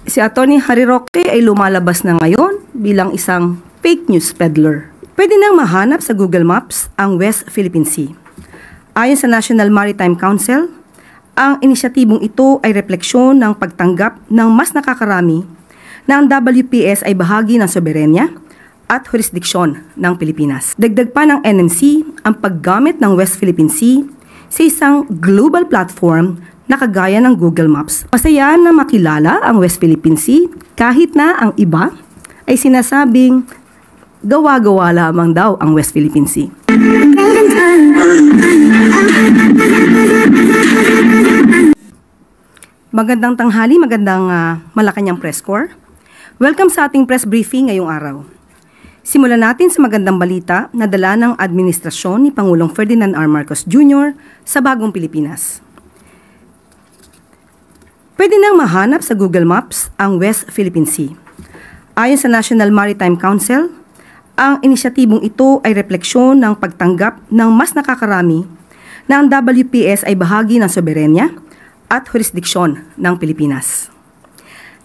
Si Atty. Harry Roque ay lumalabas na ngayon bilang isang fake news peddler. Pwede nang mahanap sa Google Maps ang West Philippine Sea. Ayon sa National Maritime Council, ang inisyatibong ito ay refleksyon ng pagtanggap ng mas nakakarami na ang WPS ay bahagi ng soberenya at jurisdiksyon ng Pilipinas. Dagdag pa ng NMC ang paggamit ng West Philippine Sea sa isang global platform na kagaya ng Google Maps. Masaya na makilala ang West Philippine Sea kahit na ang iba ay sinasabing gawa-gawa lamang daw ang West Philippine Sea. Magandang tanghali, magandang Malacanang Press Corps. Welcome sa ating press briefing ngayong araw. Simulan natin sa magandang balita na dala ng administrasyon ni Pangulong Ferdinand R. Marcos Jr. sa bagong Pilipinas. Pwede nang mahanap sa Google Maps ang West Philippine Sea. Ayon sa National Maritime Council, ang inisyatibong ito ay refleksyon ng pagtanggap ng mas nakakarami na ang WPS ay bahagi ng soberenya at jurisdiksyon ng Pilipinas.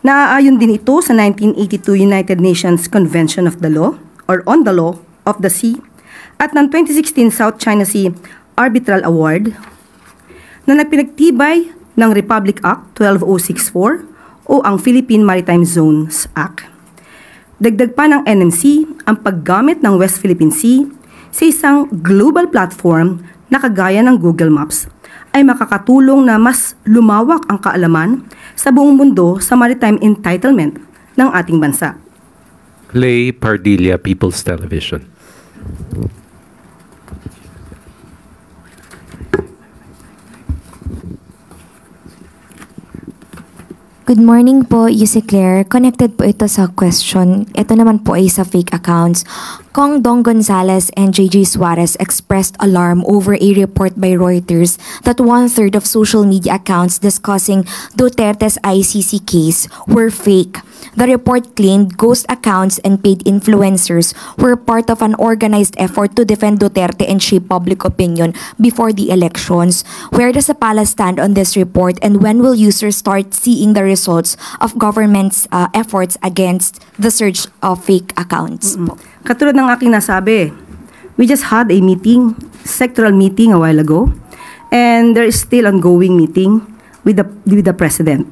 Naaayon din ito sa 1982 United Nations Convention of the Law or on the Law of the Sea at ng 2016 South China Sea Arbitral Award na nagpinagtibay ng Republic Act 12064 o ang Philippine Maritime Zones Act. Dagdag pa ng NMC ang paggamit ng West Philippine Sea sa isang global platform na kagaya ng Google Maps ay makakatulong na mas lumawak ang kaalaman sa buong mundo sa maritime entitlement ng ating bansa. Clay Pardilla, People's Television. Good morning po, Yuse Claire. Connected po ito sa question. Ito naman po ay sa fake accounts. Kong Dong Gonzalez and JJ Suarez expressed alarm over a report by Reuters that 1/3 of social media accounts discussing Duterte's ICC case were fake. The report claimed ghost accounts and paid influencers were part of an organized effort to defend Duterte and shape public opinion before the elections. Where does the palace stand on this report, and when will users start seeing the results of government's efforts against the surge of fake accounts? Katulad ng aking nasabi, we just had a meeting, sectoral meeting a while ago, and there is still ongoing meeting with the President.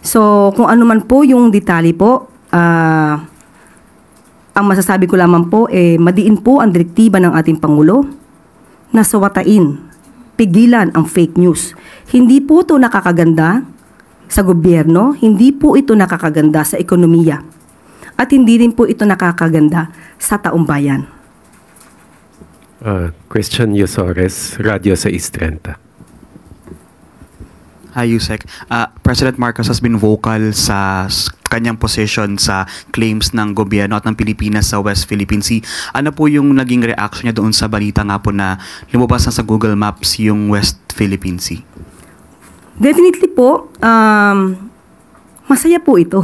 So, kung ano man po yung detalye po, ang masasabi ko lamang po, madiin po ang direktiba ng ating Pangulo na sawatain, pigilan ang fake news. Hindi po ito nakakaganda sa gobyerno, hindi po ito nakakaganda sa ekonomiya, at hindi rin po ito nakakaganda sa taong bayan. Christian Yosores, Radyo 630. Hi, Yusek. President Marcos has been vocal sa kanyang position sa claims ng gobyerno at ng Pilipinas sa West Philippine Sea. Ano po yung naging reaction niya doon sa balita nga po na lumabas na sa Google Maps yung West Philippine Sea? Definitely po, masaya po ito.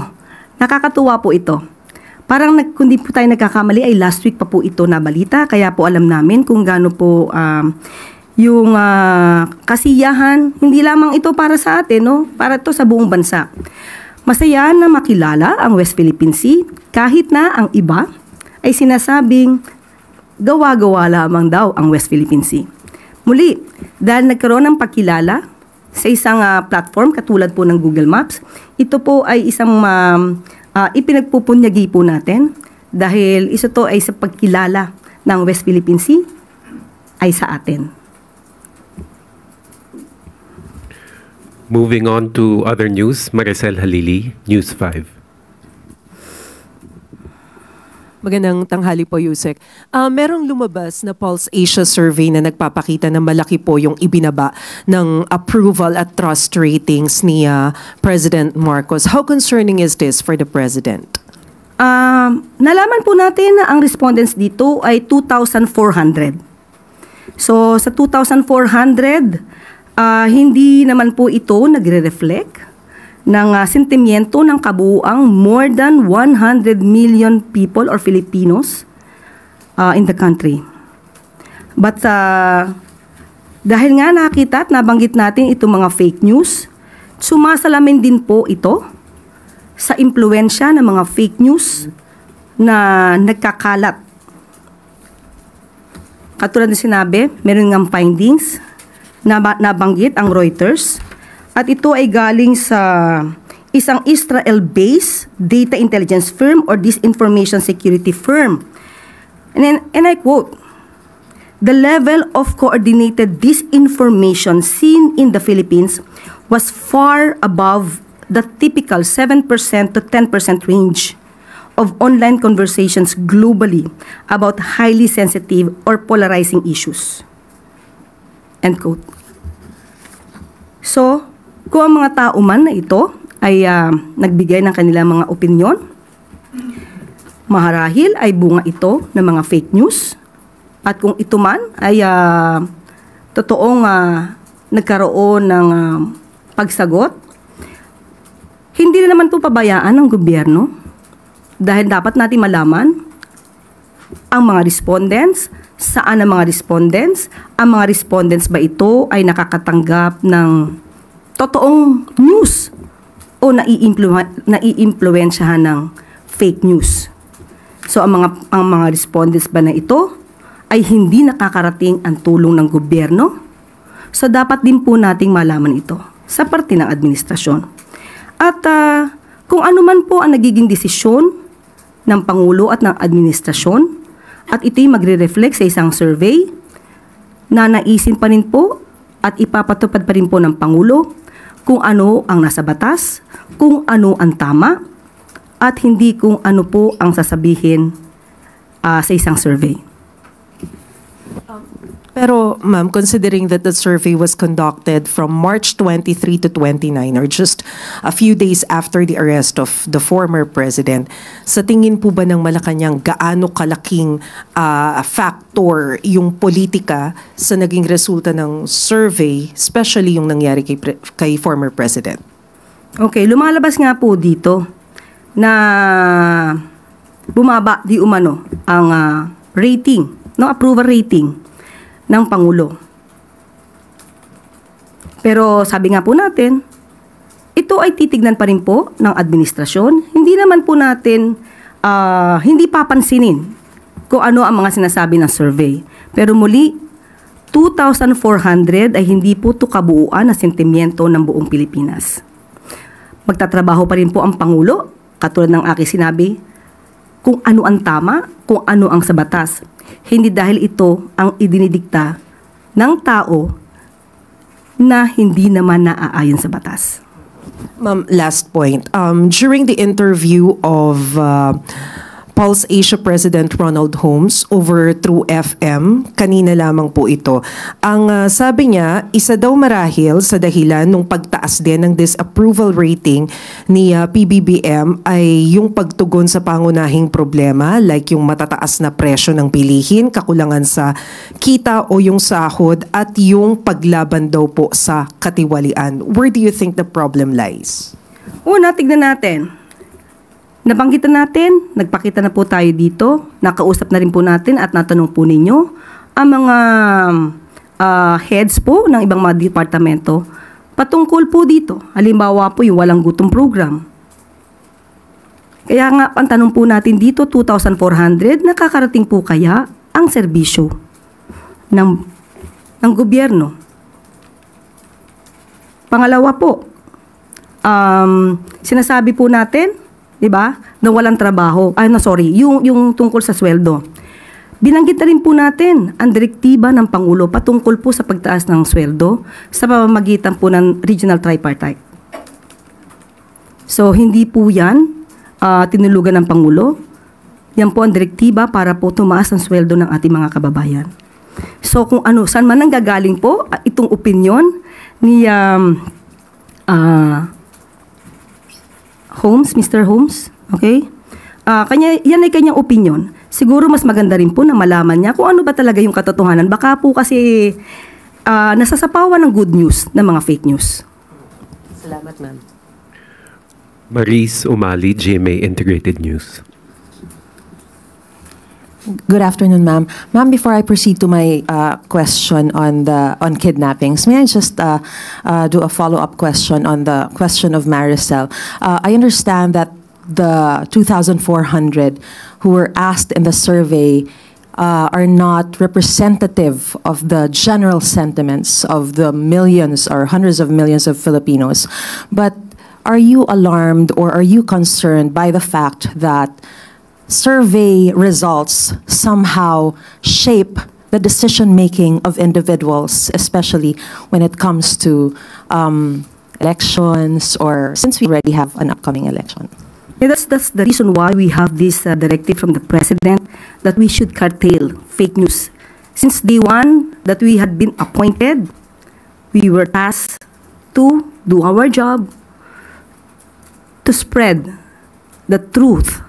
Nakakatuwa po ito. Parang kung di po tayo nagkakamali ay last week pa po ito na balita, kaya po alam namin kung gaano po yung kasiyahan, hindi lamang ito para sa atin, no? Para ito sa buong bansa. Masaya na makilala ang West Philippine Sea kahit na ang iba ay sinasabing gawa-gawa lamang daw ang West Philippine Sea. Muli, dahil nagkaroon ng pagkilala sa isang platform katulad po ng Google Maps, ito po ay isang ipinagpupunyagi po natin dahil isa to ay sa pagkilala ng West Philippine Sea ay sa atin. Moving on to other news, Maricel Halili, News 5. Magandang tanghali po, Yusek. Merong lumabas na Pulse Asia survey na nagpapakita na malaki po yung ibinaba ng approval at trust ratings ni President Marcos. How concerning is this for the President? Nalaman po natin na ang respondents dito ay 2,400. So, sa 2,400, hindi naman po ito nagre-reflect ng sentimiento ng kabuuang more than 100 million people or Filipinos in the country. But dahil nga nakita at nabanggit natin itong mga fake news, sumasalamin din po ito sa impluensya ng mga fake news na nagkakalat. Katulad na sinabi, meron ngang findings na nabanggit ang Reuters at ito ay galing sa isang Israel-based data intelligence firm or disinformation security firm. And I quote, "The level of coordinated disinformation seen in the Philippines was far above the typical 7% to 10% range of online conversations globally about highly sensitive or polarizing issues." End quote. So, kung ang mga tao man na ito ay nagbigay ng kanilang mga opinyon, maharahil ay bunga ito ng mga fake news. At kung ito man ay totoong nagkaroon ng pagsagot, hindi na naman ito pabayaan ng gobyerno dahil dapat natin malaman ang mga respondents, saan ang mga respondents, ang mga respondents ba ito ay nakakatanggap ng totoong news o naiimpluwensyahan ng fake news. So ang mga respondents ba na ito ay hindi nakakarating ang tulong ng gobyerno? So dapat din po nating malaman ito sa parte ng administrasyon. At kung ano man po ang nagiging desisyon ng Pangulo at ng administrasyon, at ito'y magre-reflect sa isang survey na naisin pa rin po at ipapatupad pa rin po ng Pangulo kung ano ang nasa batas, kung ano ang tama, at hindi kung ano po ang sasabihin sa isang survey. Pero ma'am, considering that the survey was conducted from March 23 to 29 or just a few days after the arrest of the former president, sa tingin po ba ng Malacanang gaano kalaking factor yung politika sa naging resulta ng survey, especially yung nangyari kay former president? Okay, lumalabas nga po dito na bumaba di umano ang rating, no, approval rating ng Pangulo. Pero sabi nga po natin, ito ay titignan pa rin po ng administrasyon. Hindi naman po natin, hindi papansinin kung ano ang mga sinasabi ng survey. Pero muli, 2,400 ay hindi po ito kabuuan na sentimiento ng buong Pilipinas. Magtatrabaho pa rin po ang Pangulo, katulad ng aking sinabi, kung ano ang tama, kung ano ang sa batas. Hindi dahil ito ang idinidikta ng tao na hindi naman naaayon sa batas. Ma'am, last point. During the interview of Pulse Asia President Ronald Holmes over through FM, kanina lamang po ito. Ang sabi niya, isa daw marahil sa dahilan ng pagtaas din ng disapproval rating ni PBBM ay yung pagtugon sa pangunahing problema like yung matataas na presyo ng bilihin, kakulangan sa kita o yung sahod at yung paglaban daw po sa katiwalian. Where do you think the problem lies? Una, tignan natin. Nabanggitan natin, nagpakita na po tayo dito, nakausap na rin po natin at natanong po ninyo ang mga heads po ng ibang mga departamento patungkol po dito. Halimbawa po yung walang gutom program. Kaya nga, ang tanong po natin dito, 2,400, nakakarating po kaya ang serbisyo ng gobyerno? Pangalawa po, sinasabi po natin, di ba, na walang trabaho. Yung tungkol sa sweldo. Binanggit na rin po natin ang direktiba ng Pangulo patungkol po sa pagtaas ng sweldo sa pamamagitan po ng regional tripartite. So, hindi po yan tinulugan ng Pangulo. Yan po ang direktiba para po tumaas ang sweldo ng ating mga kababayan. So, kung ano, saan man nanggagaling po itong opinion ni Holmes, Mr. Holmes, okay? Yan ay kanyang opinion. Siguro mas maganda rin po na malaman niya kung ano ba talaga yung katotohanan. Baka po kasi nasasapawan ng good news ng mga fake news. Salamat, ma'am. Maris Umali, GMA Integrated News. Good afternoon, ma'am. Ma'am, before I proceed to my question on kidnappings, may I just do a follow-up question on the question of Maricel? I understand that the 2,400 who were asked in the survey are not representative of the general sentiments of the millions or hundreds of millions of Filipinos. But are you alarmed or are you concerned by the fact that survey results somehow shape the decision-making of individuals, especially when it comes to elections or since we already have an upcoming election? Yeah, that's the reason why we have this directive from the President that we should curtail fake news. Since day one that we had been appointed, we were tasked to do our job to spread the truth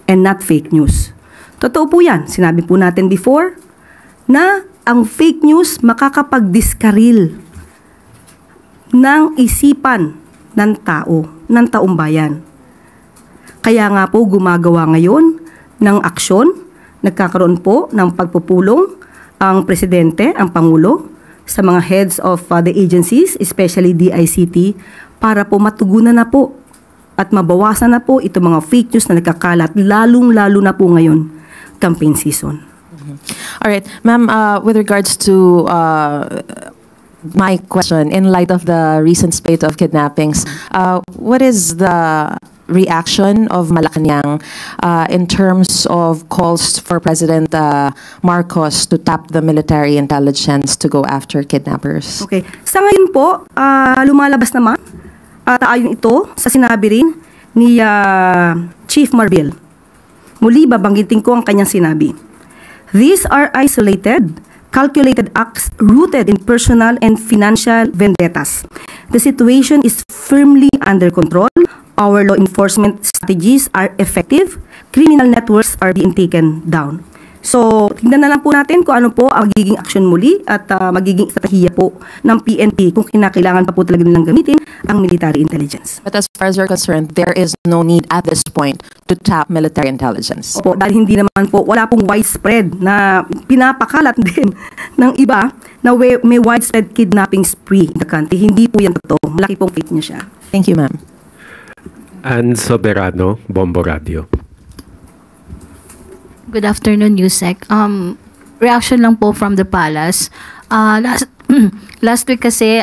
and not fake news. Totoo po yan. Sinabi po natin before na ang fake news makakapag-diskaril ng isipan ng tao, ng taong bayan. Kaya nga po gumagawa ngayon ng aksyon, nagkakaroon po ng pagpupulong ang Presidente, ang Pangulo, sa mga heads of the agencies, especially DICT, para po matugunan na po at mabawasan na po itong mga fake news na nagkakalat, lalong-lalo na po ngayon, campaign season. All right. Ma'am, with regards to my question, in light of the recent spate of kidnappings, what is the reaction of Malacanang in terms of calls for President Marcos to tap the military intelligence to go after kidnappers? Okay. Sa ngayon po, lumalabas naman, ayon ito sa sinabi rin ni Chief Marbil. Muli, babanggitin ko ang kanyang sinabi. These are isolated, calculated acts rooted in personal and financial vendettas. The situation is firmly under control. Our law enforcement strategies are effective. Criminal networks are being taken down. So, tingnan na lang po natin kung ano po ang magiging aksyon muli at magiging estratehiya po ng PNP kung kinakailangan pa po talaga nilang gamitin ang military intelligence. But as far as you're concerned, there is no need at this point to tap military intelligence. Opo, dahil hindi naman po, wala pong widespread na pinapakalat din ng iba na may widespread kidnapping spree in the country. Hindi po yan totoo. Malaki pong fake niya siya. Thank you, ma'am. Ann Soberano, Bombo Radio. Good afternoon, Yusek. Reaction lang po from the palace. Last week kasi,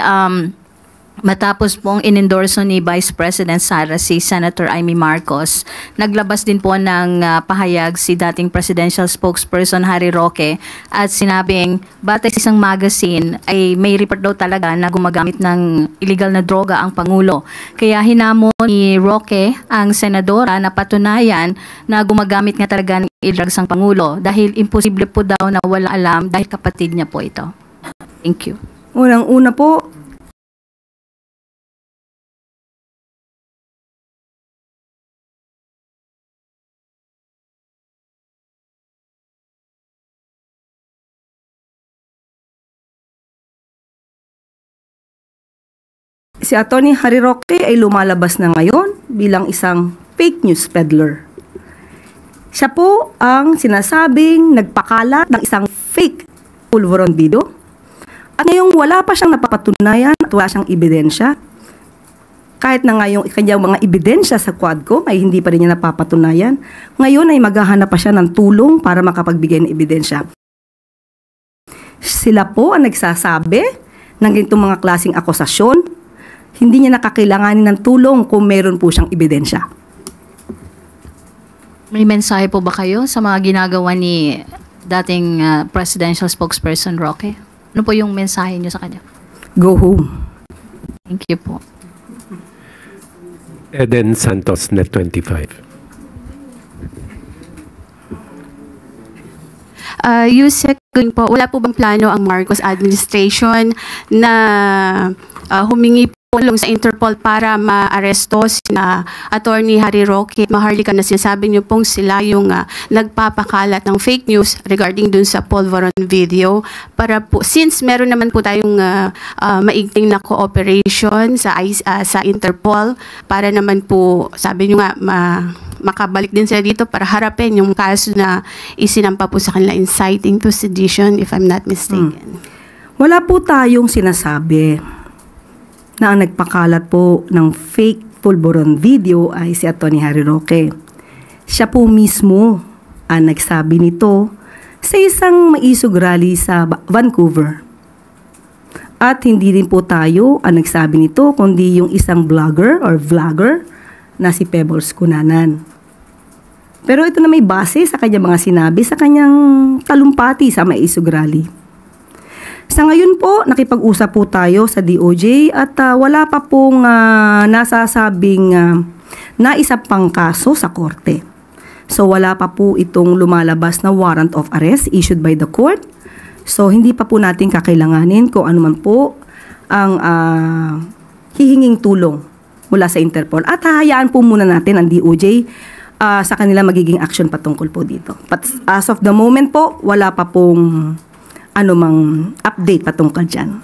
matapos pong inendorso ni Vice President Sara si Senator Amy Marcos, naglabas din po ng pahayag si dating presidential spokesperson Harry Roque at sinabing batay sa isang magazine ay may report daw talaga na gumagamit ng illegal na droga ang Pangulo. Kaya hinamon ni Roque ang senadora na patunayan na gumagamit nga talaga ng drugs ang Pangulo dahil imposible po daw na walang alam dahil kapatid niya po ito. Thank you. Unang-una po, si Atty. Harry Roque ay lumalabas na ngayon bilang isang fake news peddler. Siya po ang sinasabing nagpakalat ng isang fake pulveron video. At ngayong wala pa siyang napapatunayan at wala siyang ebidensya. Kahit na ngayong kanyang mga ebidensya sa Quadcom ay hindi pa rin niya napapatunayan. Ngayon ay maghahanap pa siya ng tulong para makapagbigay ng ebidensya. Sila po ang nagsasabi ng ganitong mga klaseng akusasyon. Hindi niya nakakailanganin ng tulong kung meron po siyang ebidensya. May mensahe po ba kayo sa mga ginagawa ni dating presidential spokesperson Roque? Ano po yung mensahe niyo sa kanya? Go home. Thank you po. Eden Santos, Net 25. Yusek, po, wala po bang plano ang Marcos administration na humingi tulong sa Interpol para ma-aresto sina Attorney Harry Roque at Maharlika na sinasabi niyo pong sila yung nagpapakalat ng fake news regarding dun sa Polvoron video para po, since meron naman po tayong maigting na cooperation sa Interpol para naman po, sabi niyo nga, makabalik din sila dito para harapin yung kaso na isinampa po sa kanila inciting to sedition, if I'm not mistaken. Wala po tayong sinasabi na ang nagpakalat po ng fake pulburon video ay si Atty. Harry Roque. Siya po mismo ang nagsabi nito sa isang maisog rally sa Vancouver. At hindi rin po tayo ang nagsabi nito, kundi yung isang vlogger na si Pebbles Cunanan. Pero ito na may base sa kanyang mga sinabi sa kanyang talumpati sa maisog rally. Sa ngayon po, nakipag-usap po tayo sa DOJ at wala pa pong nasasabing naisa pang kaso sa korte. So wala pa po itong lumalabas na warrant of arrest issued by the court. So hindi pa po natin kakailanganin kung ano man po ang hihinging tulong mula sa Interpol. At hahayaan po muna natin ang DOJ sa kanila magiging action patungkol po dito. But as of the moment po, wala pa pong anumang update patungkol dyan.